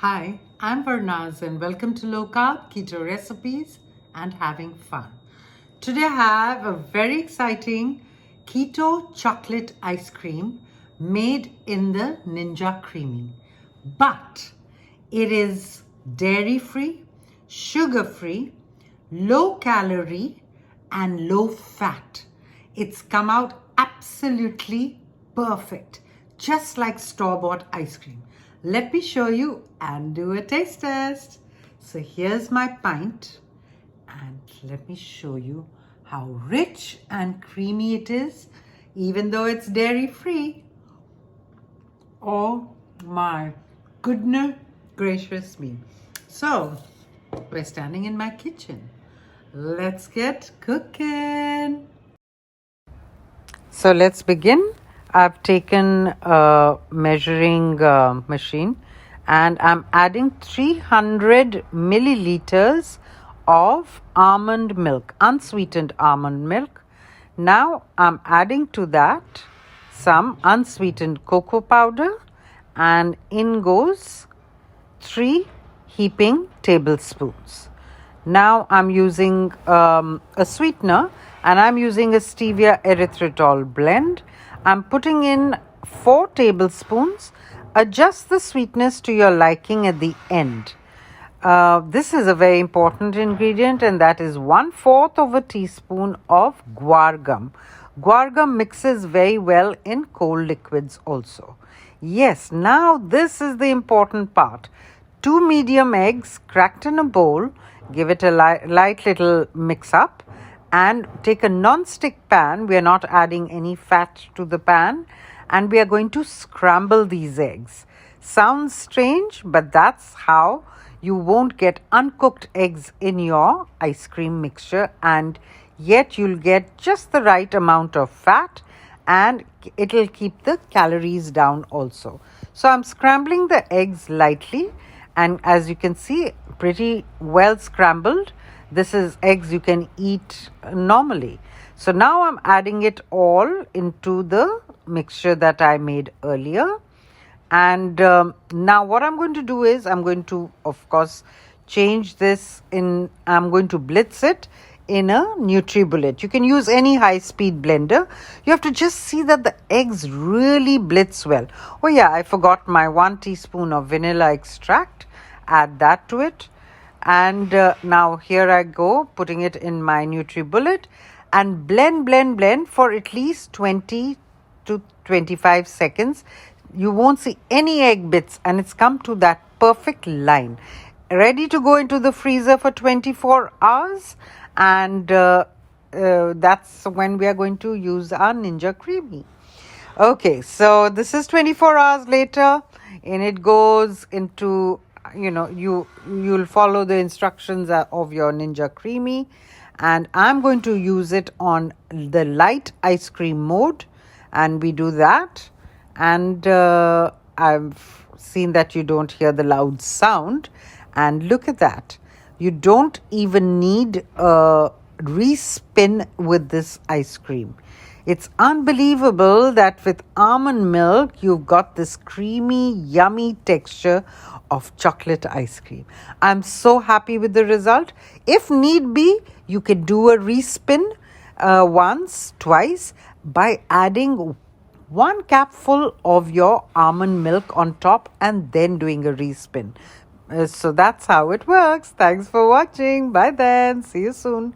Hi, I'm Varnaz and welcome to Low Carb Keto Recipes and Having Fun. Today I have a very exciting keto chocolate ice cream made in the Ninja CREAMI. But it is dairy-free, sugar-free, low calorie and low fat. It's come out absolutely perfect, just like store-bought ice cream. Let me show you and do a taste test. So here's my pint and let me show you how rich and creamy it is, even though it's dairy-free. Oh my goodness gracious me. So we're standing in my kitchen. Let's get cooking. So let's begin. I've taken a measuring machine and I'm adding 300 milliliters of almond milk, unsweetened almond milk. Now I'm adding to that some unsweetened cocoa powder, and in goes 3 heaping tablespoons. Now I'm using a sweetener and I'm using a stevia erythritol blend. I'm putting in 4 tablespoons. Adjust the sweetness to your liking at the end. This is a very important ingredient, and that is 1/4 of a teaspoon of guar gum. Guar gum mixes very well in cold liquids also. Yes, now this is the important part. 2 medium eggs cracked in a bowl. Give it a light little mix up and take a non-stick pan. We are not adding any fat to the pan, and we are going to scramble these eggs. Sounds strange, but that's how you won't get uncooked eggs in your ice cream mixture, and yet you'll get just the right amount of fat and it'll keep the calories down also. So I'm scrambling the eggs lightly, and as you can see, pretty well scrambled. This is eggs you can eat normally. So now I'm adding it all into the mixture that I made earlier. And now what I'm going to do is I'm going to, of course, change this in, I'm going to blitz it in a NutriBullet. You can use any high-speed blender. You have to just see that the eggs really blitz well. Oh yeah, I forgot my 1 teaspoon of vanilla extract. Add that to it. And now here I go, putting it in my NutriBullet and blend for at least 20 to 25 seconds. You won't see any egg bits, and it's come to that perfect line. Ready to go into the freezer for 24 hours. And that's when we are going to use our Ninja CREAMI. Okay, so this is 24 hours later, and it goes into, you'll follow the instructions of your Ninja CREAMI, and I'm going to use it on the light ice cream mode, and we do that. And I've seen that you don't hear the loud sound, and look at that. You don't even need a respin with this ice cream. It's unbelievable that with almond milk, you've got this creamy, yummy texture of chocolate ice cream. I'm so happy with the result. If need be, you can do a respin once, twice by adding 1 cupful of your almond milk on top and then doing a respin. So that's how it works. Thanks for watching. Bye then. See you soon.